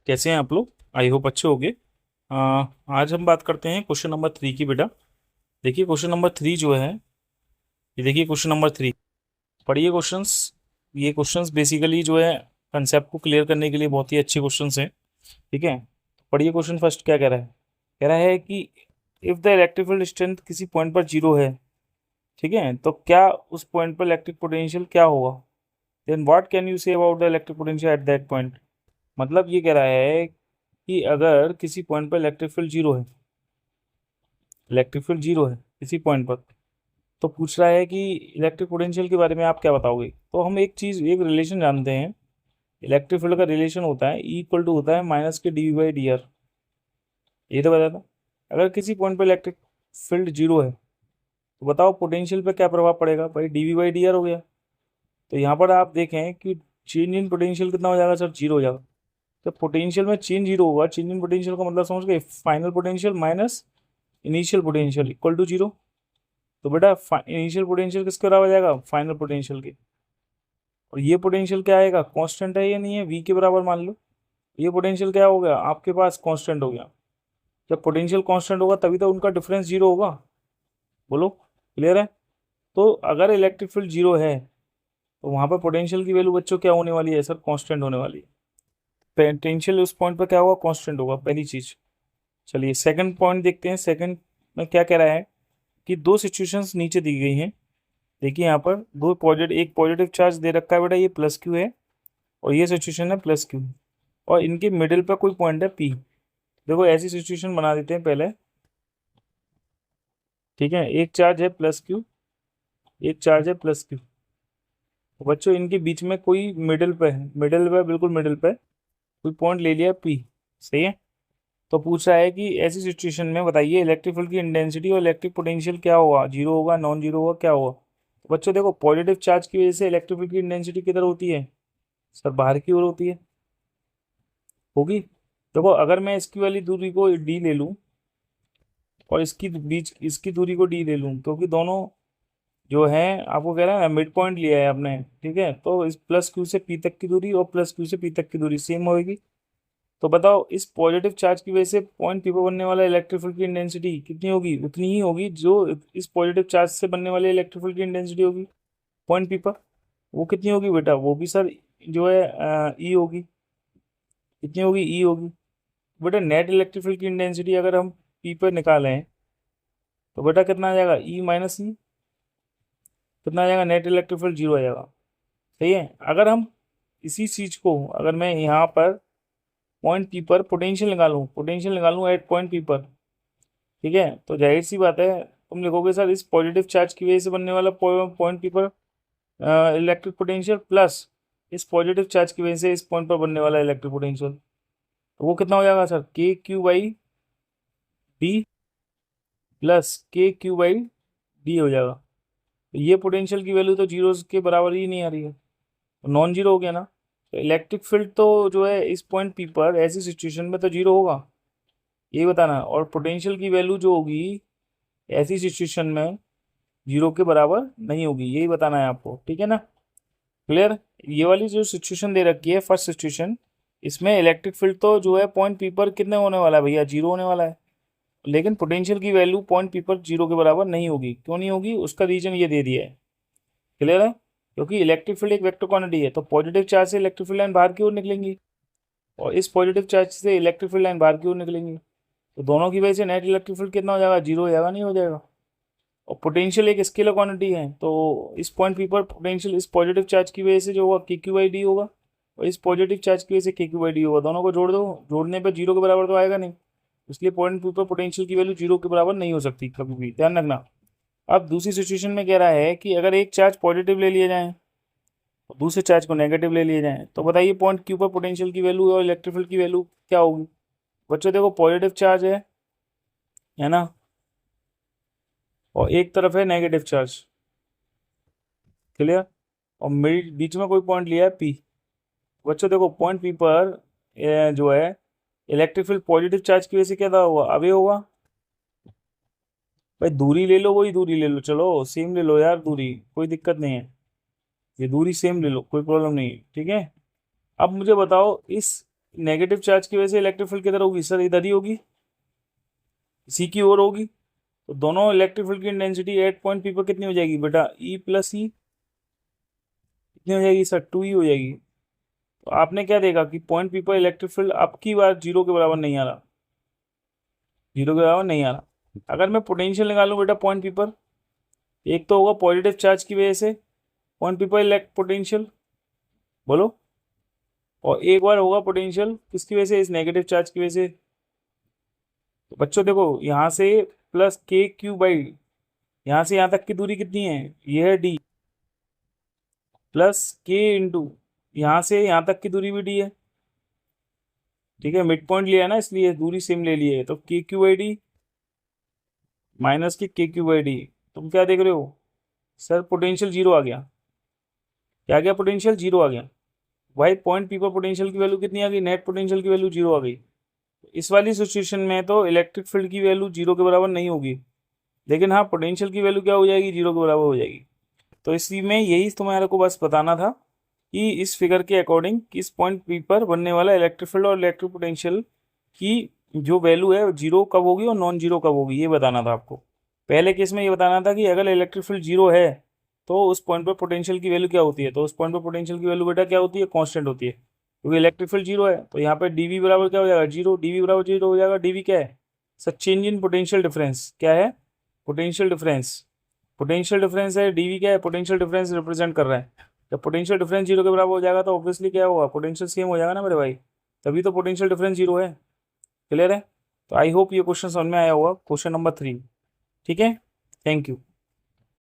कैसे हैं आप लोग। आई होप अच्छे होंगे। आज हम बात करते हैं क्वेश्चन नंबर 3 की बेटा। देखिए क्वेश्चन नंबर 3 जो है, ये देखिए क्वेश्चन नंबर 3। पढ़िए क्वेश्चंस। ये क्वेश्चंस बेसिकली जो है कंसेप्ट को क्लियर करने के लिए बहुत ही अच्छे क्वेश्चंस हैं। ठीक है, तो पढ़िए क्वेश्चन फर्स्ट क्या कह रहा है। कह रहा है कि if the electric field strength किसी पॉइंट पर जीरो है, ठीक है, तो क्या उस पॉइंट पर इलेक्ट्रिक पोटेंशियल क्या होगा। Then what can you say about the electric potential at that point. मतलब ये कह रहा है कि अगर किसी पॉइंट पर इलेक्ट्रिक फील्ड जीरो है, इलेक्ट्रिक फील्ड जीरो है किसी पॉइंट पर, तो पूछ रहा है कि इलेक्ट्रिक पोटेंशियल के बारे में आप क्या बताओगे। तो हम एक चीज, एक रिलेशन जानते हैं। इलेक्ट्रिक फील्ड का रिलेशन होता है E इक्वल टू होता है माइनस के dV/dr। ये तो बताया था। अगर किसी पॉइंट पर इलेक्ट्रिक फील्ड जीरो है तो बताओ पोटेंशियल पे क्या प्रभाव पड़ेगा। भाई dV/dr हो गया। तो यहाँ पर आप देखें कि चेंज इन पोटेंशियल कितना हो जाएगा सर, जीरो हो जाएगा। तो पोटेंशियल में चेंज जीरो होगा, चेंज इन पोटेंशियल का मतलब समझ गए, final potential minus initial potential equal to zero. तो बेटा इनिशियल पोटेंशियल किसके बराबर आ जाएगा, फाइनल पोटेंशियल के। और ये पोटेंशियल क्या आएगा, कांस्टेंट है या नहीं है, वी के बराबर मान लो। ये पोटेंशियल क्या हो गया आपके पास, कांस्टेंट हो गया। जब पोटेंशियल कांस्टेंट होगा तभी तो उनका डिफरेंस जीरो होगा। बोलो क्लियर है। तो अगर इलेक्ट्रिक फील्ड जीरो है तो वहां पर पोटेंशियल की वैल्यू बच्चों क्या होने वाली है सर, कांस्टेंट होने वाली है। पोटेंशियल उस पॉइंट पर क्या होगा, कांस्टेंट होगा, पहली चीज। चलिए सेकंड पॉइंट देखते हैं। सेकंड में क्या कह रहा है कि दो सिचुएशंस नीचे दी गई हैं। देखिए यहाँ पर दो पॉजिटिव, एक पॉजिटिव चार्ज दे रखा है बेटा, ये प्लस क्यू है, और ये सिचुएशन है प्लस क्यू, और इनके मिडिल पर कोई पॉइंट है पी। देखो ऐसी सिचुएशन बना देते हैं पहले। ठीक है, एक चार्ज है प्लस क्यू, एक चार्ज है प्लस क्यू। तो बच्चों इनके बीच में कोई मिडिल पे है, मिडिल पे, बिल्कुल मिडिल पे कोई पॉइंट ले लिया पी। सही है। तो पूछ रहा है कि ऐसी सिचुएशन में बताइए इलेक्ट्रिक फील्ड की इंटेंसिटी और इलेक्ट्रिक पोटेंशियल क्या होगा, जीरो होगा, नॉन जीरो होगा, क्या होगा। तो बच्चों देखो पॉजिटिव चार्ज की वजह से इलेक्ट्रिक फील्ड की इंटेंसिटी किधर होती है सर, बाहर की ओर होती है, होगी। देखो अगर मैं इसकी वाली दूरी को डी ले लूं और इसकी बीच इसकी दूरी को डी ले लूं, क्योंकि दोनों जो है आपको कह रहा है मिड पॉइंट लिया है आपने, ठीक है, तो इस प्लस क्यू से पी तक की दूरी और प्लस क्यू से पी तक की दूरी सेम होगी। तो बताओ इस पॉजिटिव चार्ज की वजह से पॉइंट पी पर बनने वाला इलेक्ट्रिक फील्ड की इंटेंसिटी कितनी होगी, उतनी ही होगी जो इस पॉजिटिव चार्ज से बनने वाले इलेक्ट्रिक फील्ड की इंटेंसिटी होगी पॉइंट पी पर। वो कितनी होगी बेटा, वो भी सर जो है ई होगी। कितनी होगी, ई होगी। बेटा नेट इलेक्ट्रिक फील्ड की इंटेंसिटी अगर हम पी पर निकालें तो बेटा कितना आ जाएगा, ई माइनस ई। कितना आ जाएगा, नेट इलेक्ट्रिक फील्ड जीरो आ जाएगा। सही है। अगर हम इसी चीज को, अगर मैं यहाँ पर पॉइंट पी पर पोटेंशियल निकालूं एट पॉइंट पी पर, ठीक है, तो जाहिर सी बात है तुम लिखोगे सर इस पॉजिटिव चार्ज की वजह से बनने वाला पॉइंट पी पर इलेक्ट्रिक पोटेंशियल प्लस इस पॉजिटिव चार्ज की वजह से इस पॉइंट पर बनने वाला इलेक्ट्रिक पोटेंशियल। तो वो कितना हो जाएगा सर, के क्यू बाई डी प्लस के क्यू बाई डी हो जाएगा। तो ये पोटेंशियल की वैल्यू तो जीरो के बराबर ही नहीं आ रही है, तो नॉन जीरो हो गया ना। तो इलेक्ट्रिक फील्ड तो जो है इस पॉइंट पी पर ऐसी सिचुएशन में तो जीरो होगा, ये बताना। और पोटेंशियल की वैल्यू जो होगी ऐसी सिचुएशन में जीरो के बराबर नहीं होगी, यही बताना है आपको, ठीक है ना। क्लियर। ये वाली जो सिचुएशन दे रखी है फर्स्ट सिचुएशन, इसमें इलेक्ट्रिक फील्ड तो जो है पॉइंट पी पर कितने होने वाला है भैया, जीरो होने वाला है। लेकिन पोटेंशियल की वैल्यू पॉइंट पी पर जीरो के बराबर नहीं होगी। क्यों नहीं होगी, उसका रीजन ये दे दिया है। क्लियर है। क्योंकि इलेक्ट्रिक फील्ड एक वेक्टर क्वांटिटी है, तो पॉजिटिव चार्ज से इलेक्ट्रिक फील्ड लाइन बाहर की ओर निकलेंगी और इस पॉजिटिव चार्ज से इलेक्ट्रिक फील्ड लाइन बाहर की ओर निकलेंगी। तो दोनों की वजह से नेट इलेक्ट्रिक फील्ड कितना हो जाएगा, जीरो हो जाएगा, नहीं हो जाएगा। और पोटेंशियल एक स्केलर क्वांटिटी है, तो इस पॉइंट पी पर पोटेंशियल इस पॉजिटिव चार्ज की वजह से जो होगा के क्यू बाई डी होगा, और इस पॉजिटिव चार्ज की वजह से के क्यू बाई डी होगा। दोनों को जोड़ दो, जोड़ने पर जीरो के बराबर तो आएगा नहीं, इसलिए पॉइंट पी पर पोटेंशियल की वैल्यू जीरो के बराबर नहीं हो सकती कभी भी, ध्यान रखना। अब दूसरी सिचुएशन में कह रहा है कि अगर एक चार्ज पॉजिटिव ले लिया जाए और दूसरे चार्ज को नेगेटिव ले लिए जाए, तो बताइए पॉइंट क्यू पर पोटेंशियल की वैल्यू और इलेक्ट्रिक फील्ड की वैल्यू क्या होगी। बच्चों देखो पॉजिटिव चार्ज है ना, और एक तरफ है नेगेटिव चार्ज। क्लियर। और मिड बीच में कोई पॉइंट लिया है पी। बच्चों देखो पॉइंट पी पर जो है इलेक्ट्रिक फील्ड पॉजिटिव चार्ज की वजह से क्या था हुआ, अभी होगा। भाई दूरी ले लो, वही दूरी ले लो, चलो सेम ले लो यार दूरी, कोई दिक्कत नहीं है। ये दूरी सेम ले लो, कोई प्रॉब्लम नहीं है, ठीक है। अब मुझे बताओ इस नेगेटिव चार्ज की वजह से इलेक्ट्रिक फील्ड किधर होगी सर? इधर ही होगी, इसी की ओर होगी। तो दोनों इलेक्ट्रिक फील्ड की इंटेंसिटी एट पॉइंट पी पर कितनी हो जाएगी बेटा? ई प्लस ई कितनी हो जाएगी सर? 2 ई हो जाएगी। तो आपने क्या देखा कि पॉइंट पी पर इलेक्ट्रिक फील्ड अब की बार जीरो के बराबर नहीं आ रहा, जीरो के बराबर नहीं आ रहा। अगर मैं पोटेंशियल निकालूं बेटा पॉइंट पी पर, एक तो होगा पॉजिटिव चार्ज की वजह से पॉइंट पी पर इलेक्ट पोटेंशियल, बोलो, और एक बार होगा पोटेंशियल किसकी वजह से? इस नेगेटिव चार्ज की वजह से। तो बच्चों देखो यहाँ से प्लस के क्यू बाई, यहाँ से यहाँ तक की दूरी कितनी है? ये है डी, प्लस के इंटू यहाँ से यहाँ तक की दूरी भी डी है, ठीक है, मिड पॉइंट लिया है ना इसलिए दूरी सेम ले ली है। तो के क्यू बाई डी माइनस के क्यू बाई डी। तुम क्या देख रहे हो सर? पोटेंशियल जीरो आ गया। क्या आ गया? पोटेंशियल जीरो आ गया। भाई पॉइंट पी पर पोटेंशियल की वैल्यू कितनी आ गई? नेट पोटेंशियल की वैल्यू जीरो आ गई। इस वाली सिचुएशन में तो इलेक्ट्रिक फील्ड की वैल्यू जीरो के बराबर नहीं होगी, लेकिन हाँ पोटेंशियल की वैल्यू क्या हो जाएगी? जीरो के बराबर हो जाएगी। तो इसी में यही तुम्हारे को बस बताना था कि इस फिगर के अकॉर्डिंग किस पॉइंट पी पर बनने वाला इलेक्ट्रिक फील्ड और इलेक्ट्रिक पोटेंशियल की जो वैल्यू है जीरो कब होगी और नॉन जीरो कब होगी, ये बताना था आपको। पहले केस में ये बताना था कि अगर इलेक्ट्रिक फील्ड जीरो है तो उस पॉइंट पर पोटेंशियल की वैल्यू क्या होती है? तो उस पॉइंट पर पोटेंशियल की वैल्यू बेटा क्या होती है? कांस्टेंट होती है, क्योंकि इलेक्ट्रिक फील्ड जीरो है। तो यहाँ पे डीवी बराबर क्या हो जाएगा? जीरो। डीवी बराबर जीरो हो जाएगा। डीवी क्या है sir? Change in potential difference. क्या है? Potential difference. पोटेंशियल डिफरेंस है। डीवी क्या है? पोटेंशियल डिफरेंस रिप्रेजेंट कर रहा है। जब पोटेंशियल डिफरेंस जीरो के बराबर हो जाएगा तो ऑब्वियसली क्या होगा? पोटेंशियल सेम हो जाएगा ना मेरे भाई, तभी तो पोटेंशियल डिफरेंस जीरो है। क्लियर है? तो आई होप ये क्वेश्चन समझ में आया होगा, क्वेश्चन नंबर 3। ठीक है, थैंक यू।